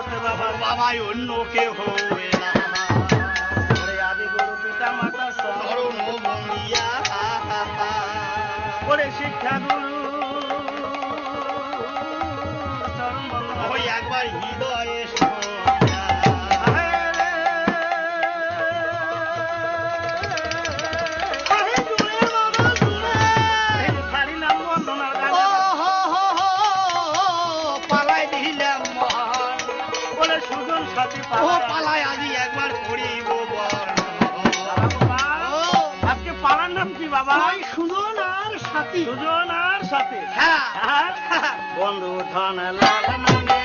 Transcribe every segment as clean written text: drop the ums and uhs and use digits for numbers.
জগতে বাবা বাবাই অন্য কেউ হবে না। আদি গুরু পিতা মাতা শরণ বন্দিয়া ওরে শিক্ষা গুরু চরণ বন্দনা ওই একবার হৃদয়ে পালায় আজ একবার করিব আজকে পালার নাম কি বাবা? সুজন আর সাথী। সুজন আর সাথী। হ্যাঁ বন্ধু ধন লাল নামে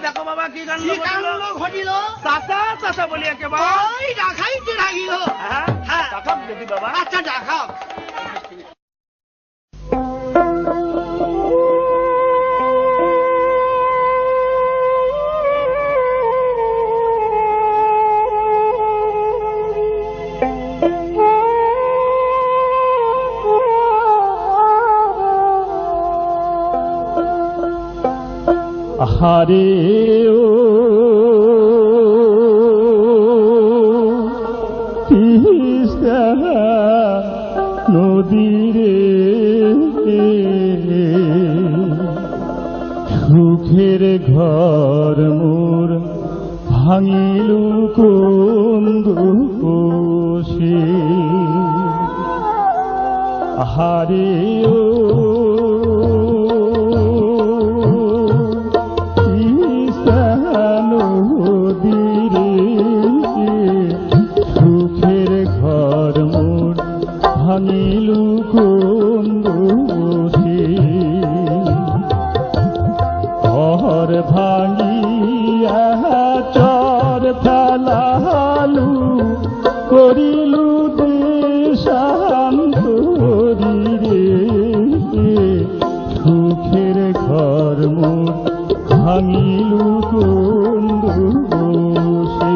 দেখো বাবা কি কাণ্ড ঘটিল। চাচা চাচা বলি একেবারে ডাকাইতে লাগিল। ডাকাক দেখি বাবা। আচ্ছা ডাকাক। হারে ও তিস্তা নদীরে সুখের ঘর মোর ভাঙিল কোন দোষে। হারে ও সুখের ঘর মোর ভাঙিল কোন দোষে। ঘর ভাঙিয়া চর ফেলালু করিলু দেশান্তরি রে। সুখের ঘর মোর ভাঙিল কোন দোষে।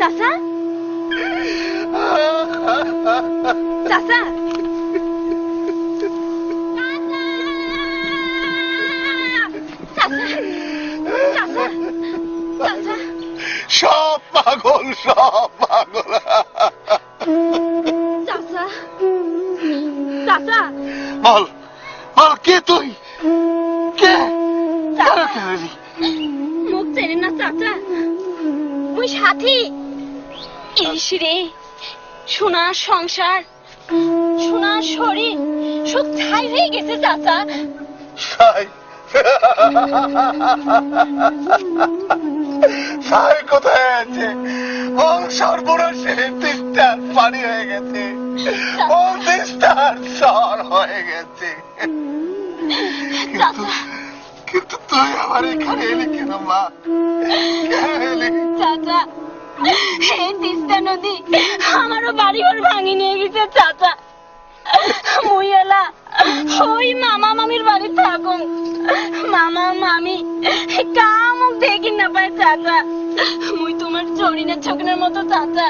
চাচা পাগল, সব পাগল। চাচা চাচা বল বল, কে তুই? কে? চাচা কেন এলি? মুখ চেনে না চাচা, ওই সাথী। ইস রে, সোনার সংসার, সোনার শরীর সব ছাই হয়ে গেছে চাচা। সাই সাই কোথায় আছে? বল, সর্বনাশের তিস্তার পানি হয়ে গেছে, বল তিস্তার সর হয়ে গেছে। কিন্তু কিন্তু তুই আমার এখানে এলি কেন মা? কেন এলি? চাচা, এই তিস্তা নদী আমারও বাড়ি ঘর ভাঙি নিয়ে গেছে চাচা। মুই এলা ওই মামা মামির বাড়ি থাকুন। মামা মামি কামুক দেখি না পায় চাচা। মুই তোমার জরিনের ছোকনের মতো চাচা,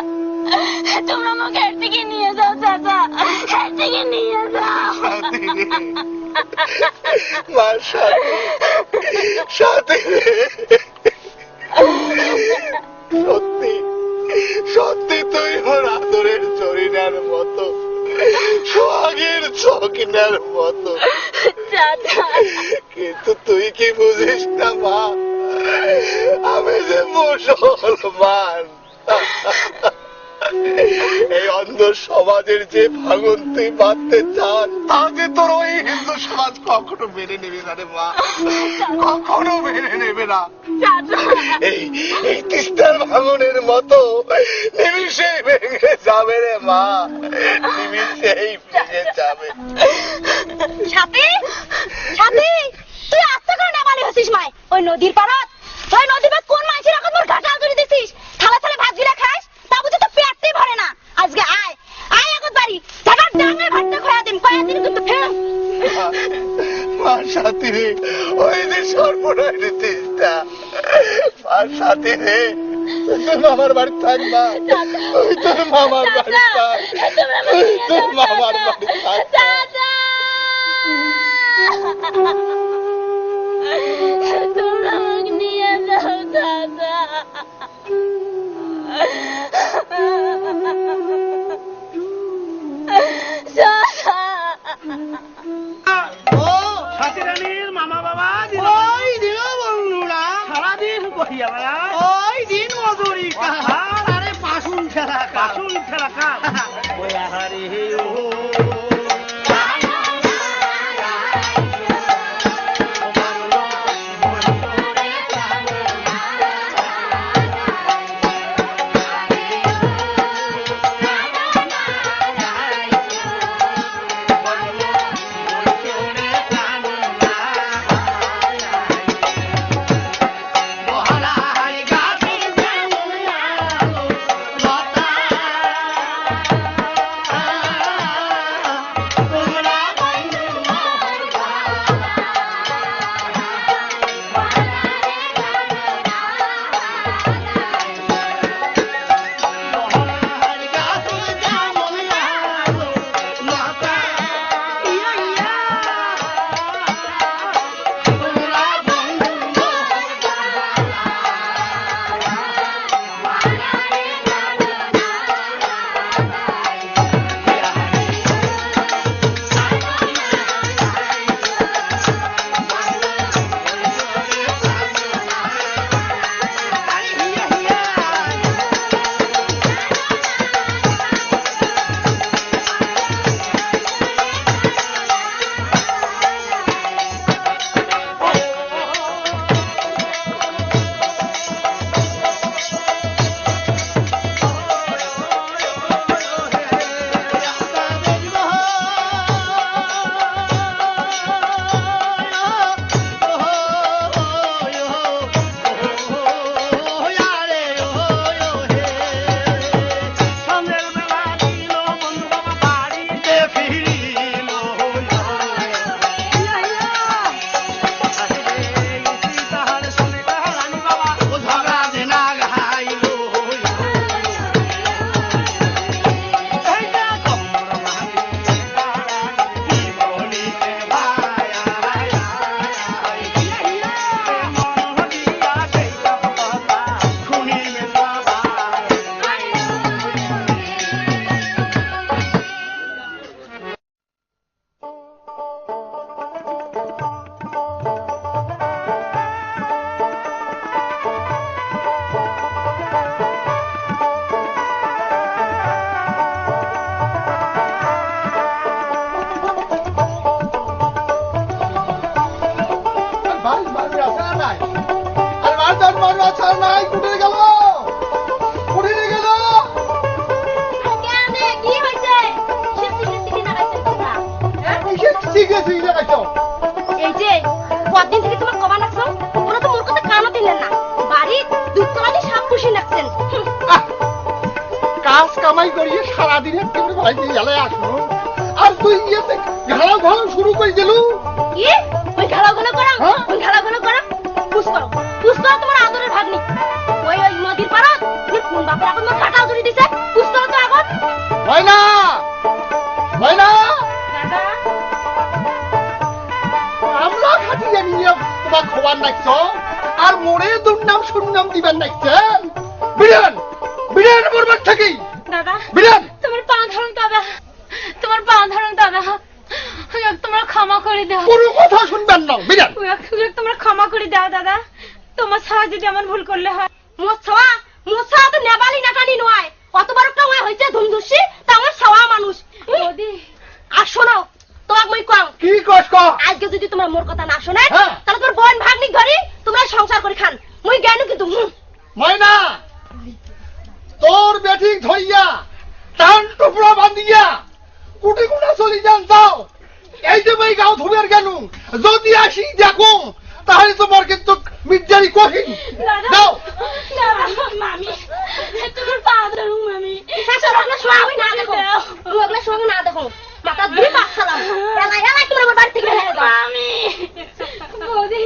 তোমরা আমাকে এর থেকে নিয়ে যাও চাচা, এর থেকে নিয়ে যাও। মার সাথে সাথে সত্যি সত্যি তুই ওর আদরের জরিনার মতো, সোহাগের চকিনার মতো। চাচা, কিন্তু তুই কি বুঝিস না মা, আমি যে মুসলমান। এই অন্ধ সমাজের যে ভাঙন তুই বাঁধতে চান, তাকে তোর ওই হিন্দু সমাজ কখনো মেনে নেবে না রে মা, কখনো মেনে নেবে না। এই এই তিস্তার ভাঙনের মতো নিমিষেই ভেঙে যাবে রে মা, নিমিষেই ভেঙে যাবে। সাথী, সাথী, তুই আস্তে করে নামালি হচ্ছিস মায়। ওই নদীর পাড়ত, ওই নদীর পাড় কোন মাছের এখন তোর ঘাটা ধরে দিছিস? থালা থালা ভাত গিলা খাস, তা বুঝে তো পেটই ভরে না। আজকে আয় আয় এখন বাড়ি, টাকার ডাঙে ভাতটা খয়া দিন কিন্তু ফের। মার সাথে রে, ওই যে সর্বনয় তিস্তা, মার সাথে রে, তোর মামার বাড়ি থাকবা, ওই তোর মামার বাড়ি থাক, ওই তোর মামার বাড়ি থাক। তোমরা আমাকে নিয়ে যাও দাদা। ও সাথী রানীর মামা বাবা ওই দিন বন্ধুরা সারাদিন করিয়া বেড়া, ওই দিন মজুরি আরে পাশুন খেলা ওই আহারে ও সারাদিন একেবারে ভাইকে গেলে আসলো আর তুই ইয়েতে ঘাড়া ঘাড়া শুরু করে দিলু কি ওই ঘাড়াগুলো করা ওই ঘাড়াগুলো করা পুষ করো তোমার আদরের ভাগ্নি ওই নদীর পাড়া কোন বাপের এখন মোর কাটাও ধরে দিছে পুষ করো তো আগত হয় না দাদা আমরা খাটিয়ে নিয়ে তোমার খবর নাকছ আর মোড়ে দুর্নাম সুনাম দিবেন নাকছেন বিরিয়ান বিরিয়ান বরবাদ থাকি দাদা বিরিয়ান তোমার পা ধরুন দাদা তোমার পা ধরুন দাদা তোমার ক্ষমা করে দাও কোনো কথা শুনবেন না বিরিয়ান তোমার ক্ষমা করে দাও দাদা তোমার ছাড়া যদি আমার ভুল করলে হয় মোর ছাড়া তো নেবালি নাটানি নয় কতবার একটা হয়েছে ধুমধুসি তা আমার ছাওয়া মানুষ আর শোনো তোমাকে মই কম কি কস ক আজকে যদি তোমার মোর কথা না শোনে হ্যাঁ। তাহলে তোর বোন ভাগ্নি ধরি তোমরা সংসার করে খান মই জ্ঞান কিন্তু ময়না তোর বেঠিক ধরিয়া টান টুকরা বান্ধিয়া কুটি কুটা চলি যান যাও এই যে মই গাও ধুবের কেন যদি আসি দেখো তাহলে তোমার কিন্তু মির্জারি কঠিন যাও মামি তোমার পা ধরু মামি শাশুড়ি শোয়া হই না দেখো ওগুলা শোয়া না দেখো মাথা দুই পাক সালাম এলাই তোমার আমার বাড়ি থেকে বের হয়ে যাও মামি বৌদি